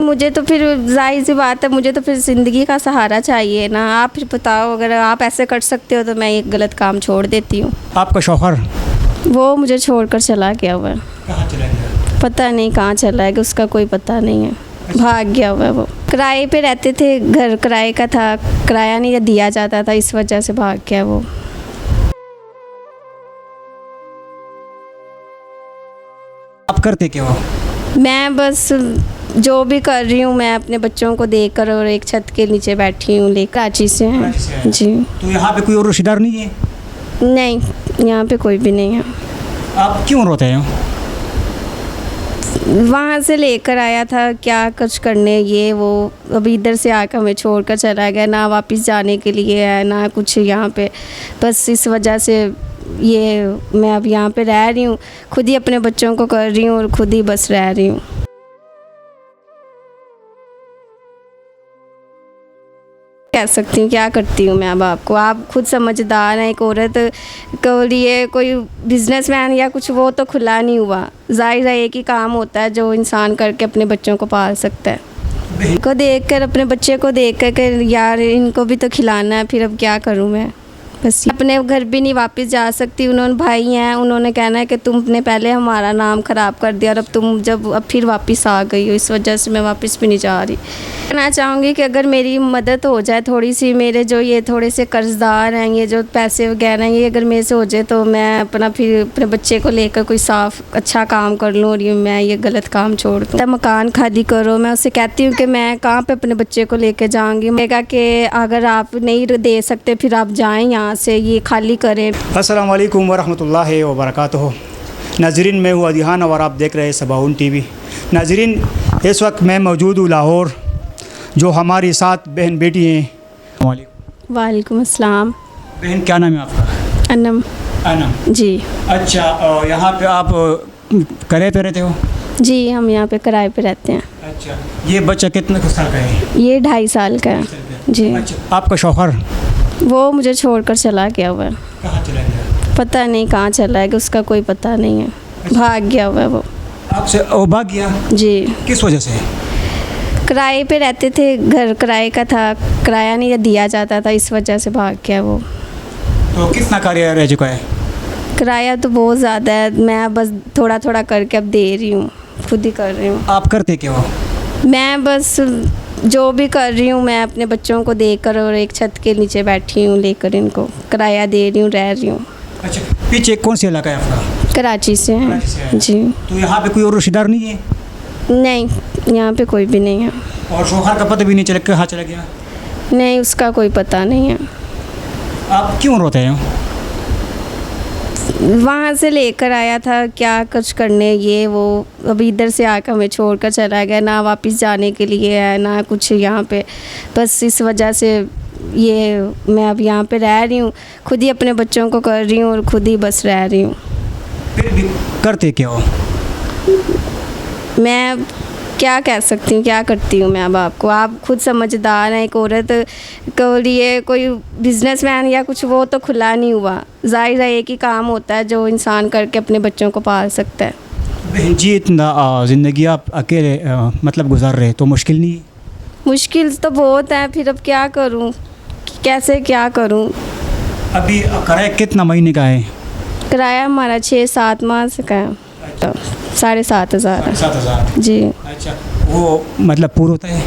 मुझे तो फिर जाहिर सी बात है, मुझे तो फिर ज़िंदगी का सहारा चाहिए ना। आप फिर बताओ, अगर आप ऐसे कर सकते हो तो मैं एक गलत काम छोड़ देती हूँ। आपका शौहर वो मुझे छोड़कर चला गया हुआ है। कहाँ चला गया? पता नहीं कहाँ चला है, कि उसका कोई पता नहीं है। भाग गया हुआ है वो। किराए पे रहते थे, घर किराए का था, किराया नहीं दिया जाता था, इस वजह से भाग गया वो। आप करते क्या हो? मैं बस जो भी कर रही हूँ, मैं अपने बच्चों को देखकर और एक छत के नीचे बैठी हूँ। ले कराची से हैं। कराची से हैं। जी। तो यहाँ पे कोई और रिश्तेदार नहीं है? नहीं, यहाँ पे कोई भी नहीं है। आप क्यों रोते हो? वहाँ से लेकर आया था क्या कुछ करने, ये वो, अभी इधर से आकर हमें छोड़कर चला गया। ना वापस जाने के लिए है ना कुछ यहाँ पे, बस इस वजह से ये मैं अब यहाँ पे रह रही हूँ। खुद ही अपने बच्चों को कर रही हूँ और खुद ही बस रह रही हूँ। कह सकती हूँ, क्या करती हूँ मैं अब आपको। आप खुद समझदार हैं। एक औरत के लिए कोई बिजनेसमैन या कुछ वो तो खुला नहीं हुआ। जाहिर है एक ही काम होता है जो इंसान करके अपने बच्चों को पाल सकता है। को देख कर, अपने बच्चे को देख कर यार इनको भी तो खिलाना है, फिर अब क्या करूँ मैं। बस अपने घर भी नहीं वापस जा सकती। उन्होंने भाई हैं, उन्होंने कहना है कि तुमने पहले हमारा नाम ख़राब कर दिया और अब तुम अब फिर वापस आ गई हो, इस वजह से मैं वापस भी नहीं जा रही। कहना चाहूँगी कि अगर मेरी मदद हो जाए थोड़ी सी, मेरे जो ये थोड़े से कर्ज़दार हैं, ये जो पैसे वगैरह हैं, ये अगर मेरे से हो जाए तो मैं अपना फिर अपने बच्चे को लेकर कोई साफ़ अच्छा काम कर लूँ और मैं ये गलत काम छोड़ दूँ। मकान खाली करो, मैं उससे कहती हूँ कि मैं कहाँ पे अपने बच्चे को लेकर जाऊँगी। मैं कहा कि अगर आप नहीं दे सकते फिर आप जाएँ यहाँ से, ये खाली करें। अस्सलाम वालेकुम वरहमतुल्लाहि वबरकातुहू। नाजरीन, मैं हूँ अदिहान और आप देख रहे हैं सबाउन टीवी। नाजरीन, इस वक्त मैं मौजूद हूँ लाहौर। जो हमारी साथ बहन बेटी हैं। वालेकुम अस्सलाम। बहन, क्या नाम है आपका? अनम। अनम जी। अच्छा, यहाँ पे आप किराए पे रहते हो? जी, हम यहाँ पे किराए पे रहते हैं। अच्छा, ये बच्चा कितने साल का है? ये 2.5 साल का है। जी। अच्छा, आपका शौहर वो मुझे छोड़कर चला गया हुआ है। कहाँ चला गया? पता नहीं कहाँ चला है, कि उसका कोई पता नहीं है। भाग गया हुआ है वो। आपसे वो भाग गया? जी। किस वजह से? किराए पे रहते थे, घर किराए का था, किराया नहीं दिया जाता था, इस वजह से भाग गया वो। तो कितना किराया रह चुका है? किराया तो बहुत ज़्यादा है, मैं बस थोड़ा थोड़ा करके अब दे रही हूँ, खुद ही कर रही हूँ। आप करते क्या हो? मैं बस जो भी कर रही हूँ, मैं अपने बच्चों को देखकर और एक छत के नीचे बैठी हूँ, लेकर इनको किराया दे रही हूँ, रह रही हूँ। अच्छा, पीछे कौन सा इलाका है आपका? कराची से हैं। कराची से है। जी। तो यहाँ पे कोई और रिश्तेदार नहीं है? नहीं, यहाँ पे कोई भी नहीं है। और शौहर का पता भी नहीं चला कहाँ चला गया? नहीं, उसका कोई पता नहीं है। आप क्यों रोते हो? वहाँ से लेकर आया था क्या कुछ करने, ये वो, अभी इधर से आकर हमें छोड़कर चला गया। ना वापस जाने के लिए है ना कुछ यहाँ पे, बस इस वजह से ये मैं अब यहाँ पे रह रही हूँ। खुद ही अपने बच्चों को कर रही हूँ और खुद ही बस रह रही हूँ। फिर भी करते क्या हो? मैं क्या कह सकती हूँ, क्या करती हूँ मैं अब आपको। आप खुद समझदार हैं। एक औरत के लिए कोई बिजनेसमैन या कुछ वो तो खुला नहीं हुआ। जाहिर है एक ही काम होता है जो इंसान करके अपने बच्चों को पाल सकता है। बहन जी, इतना ज़िंदगी आप अकेले मतलब गुजार रहे तो मुश्किल नहीं है? मुश्किल तो बहुत है, फिर अब क्या करूँ, कैसे क्या करूँ। अभी किराया कितना महीने का है? किराया हमारा 6-7 माह से का है। 7,500 है। 7,000। जी। अच्छा, वो मतलब पूरा होता है?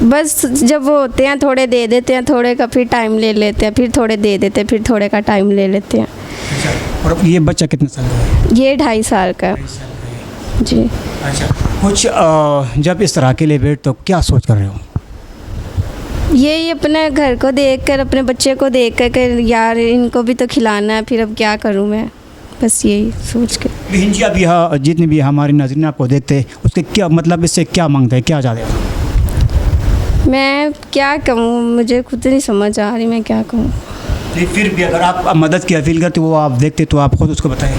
बस जब वो होते हैं थोड़े दे देते हैं, थोड़े का फिर टाइम ले लेते हैं, फिर थोड़े दे देते हैं, फिर थोड़े का टाइम ले लेते हैं। अच्छा, और ये बच्चा कितने साल का है? ये 2.5 साल का है। 2.5 साल का है। जी। अच्छा, कुछ जब इस तरह के लिए बैठ तो क्या सोच कर रहे हो? यही अपने घर को देखकर, अपने बच्चे को देख कर यार इनको भी तो खिलाना है, फिर अब क्या करूँ मैं, बस यही सोच के। बहन जी, अब यह जितने भी हमारे नाज़रीन आपको देखते हैं उसके क्या मतलब, इससे क्या मांगते हैं, क्या चाहते हो? मैं क्या कहूँ, मुझे खुद नहीं समझ आ रही मैं क्या कहूँ। नहीं, फिर भी अगर आप मदद की अपील करते वो आप देखते तो आप खुद उसको बताएं।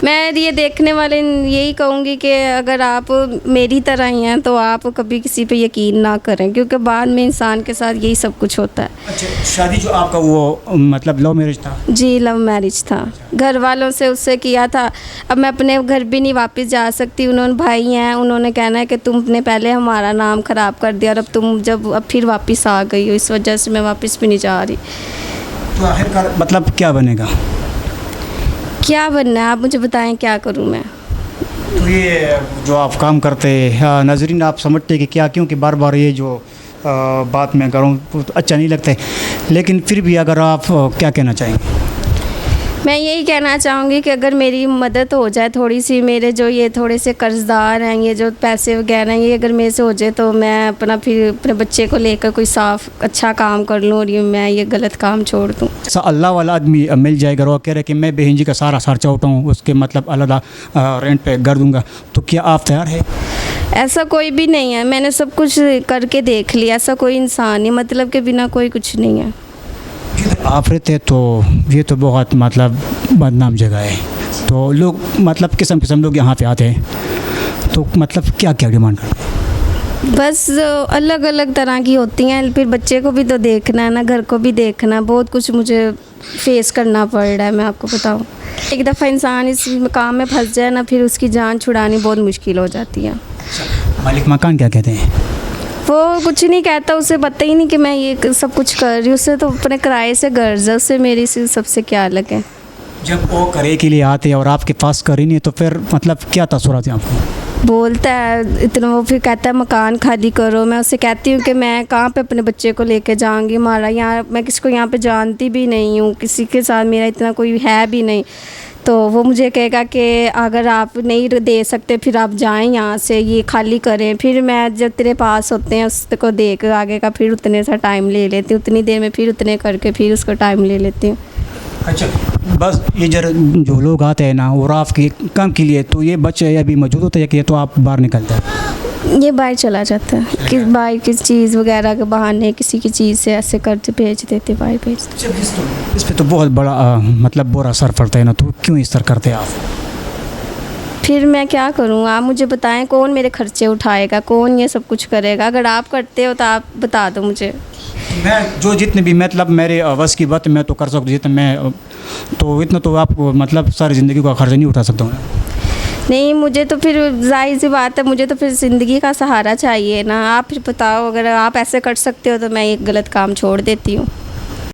मैं ये देखने वाले यही कहूँगी कि अगर आप मेरी तरह ही हैं तो आप कभी किसी पे यकीन ना करें, क्योंकि बाद में इंसान के साथ यही सब कुछ होता है। अच्छा, शादी जो आपका वो मतलब लव मैरिज था? जी, लव मैरिज था, घर वालों से उससे किया था। अब मैं अपने घर भी नहीं वापस जा सकती, उन्होंने भाई हैं, उन्होंने कहना है कि तुमने पहले हमारा नाम ख़राब कर दिया और अब तुम अब फिर वापस आ गई हो, इस वजह से मैं वापस भी नहीं जा रही। तो आखिरकार मतलब क्या बनेगा? क्या बनना है आप मुझे बताएं, क्या करूं मैं? तो ये जो आप काम करते हैं नाज़रीन, आप समझते कि क्या, क्योंकि बार बार ये जो बात मैं करूँ तो अच्छा नहीं लगता है, लेकिन फिर भी अगर आप क्या कहना चाहेंगे? मैं यही कहना चाहूँगी कि अगर मेरी मदद हो जाए थोड़ी सी, मेरे जो ये थोड़े से कर्ज़दार हैं, ये जो पैसे वगैरह हैं, ये अगर मेरे से हो जाए तो मैं फिर अपने बच्चे को लेकर कोई साफ़ अच्छा काम कर लूँ और मैं ये गलत काम छोड़ दूँ। अल्लाह वाला आदमी मिल जाएगा और कह रहे कि मैं बहन जी का सारा खर्चा उठाऊँ, उसके मतलब अलग रेंट पे कर दूँगा, तो क्या आप तैयार है? ऐसा कोई भी नहीं है, मैंने सब कुछ करके देख लिया, ऐसा कोई इंसान नहीं, मतलब के बिना कोई कुछ नहीं है। आप रहते तो ये तो बहुत मतलब बदनाम जगह है, तो लोग मतलब किस्म लोग यहाँ पे आते हैं, तो मतलब क्या क्या डिमांड करते हैं? बस अलग अलग तरह की होती हैं, फिर बच्चे को भी तो देखना है ना, घर को भी देखना, बहुत कुछ मुझे फेस करना पड़ रहा है। मैं आपको बताऊं, एक दफ़ा इंसान इस काम में फंस जाए ना, फिर उसकी जान छुड़ानी बहुत मुश्किल हो जाती है। मालिक मकान क्या कहते हैं? वो कुछ नहीं कहता, उसे पता ही नहीं कि मैं ये सब कुछ कर रही हूँ, उससे तो अपने किराए से गर्ज है, उससे मेरी से सबसे क्या अलग है। जब वो करे के लिए आते हैं और आपके पास करे नहीं, तो फिर मतलब क्या तासुरात हैं आपको? बोलता है इतना, वो फिर कहता है मकान खाली करो। मैं उससे कहती हूँ कि मैं कहाँ पे अपने बच्चे को लेके जाऊँगी, हमारा यहाँ, मैं किसी को यहाँ पे जानती भी नहीं हूँ, किसी के साथ मेरा इतना कोई है भी नहीं। तो वो मुझे कहेगा कि अगर आप नहीं दे सकते फिर आप जाएं यहाँ से, ये खाली करें। फिर मैं जब तेरे पास होते हैं उसको देख आगे का फिर उतने सा टाइम ले लेती हूँ, उतनी देर में फिर उतने करके फिर उसको टाइम ले लेती हूँ। अच्छा, बस ये जो लोग आते हैं ना और आपके काम के लिए, तो ये बच्चे अभी मौजूद होते हैं कि ये तो आप बाहर निकलते हैं? ये बाहर चला जाता है, किस बाहर किस चीज़ वगैरह के बहाने किसी की चीज़ से ऐसे करते भेज देते, बाहर भेज। इस पर तो बहुत बड़ा मतलब बुरा असर पड़ता है ना, तो क्यों इस तरह करते हैं आप? फिर मैं क्या करूँ, आप मुझे बताएं, कौन मेरे खर्चे उठाएगा, कौन ये सब कुछ करेगा? अगर आप करते हो तो आप बता दो मुझे। मैं जो जितने भी मतलब मेरे बस की बात मैं तो कर सकता, जितना मैं तो इतना तो आपको मतलब सारी ज़िंदगी का खर्चा नहीं उठा सकता हूँ। नहीं, मुझे तो फिर जाहिर सी बात है, मुझे तो फिर ज़िंदगी का सहारा चाहिए ना। आप फिर बताओ, अगर आप ऐसे कर सकते हो तो मैं एक गलत काम छोड़ देती हूँ।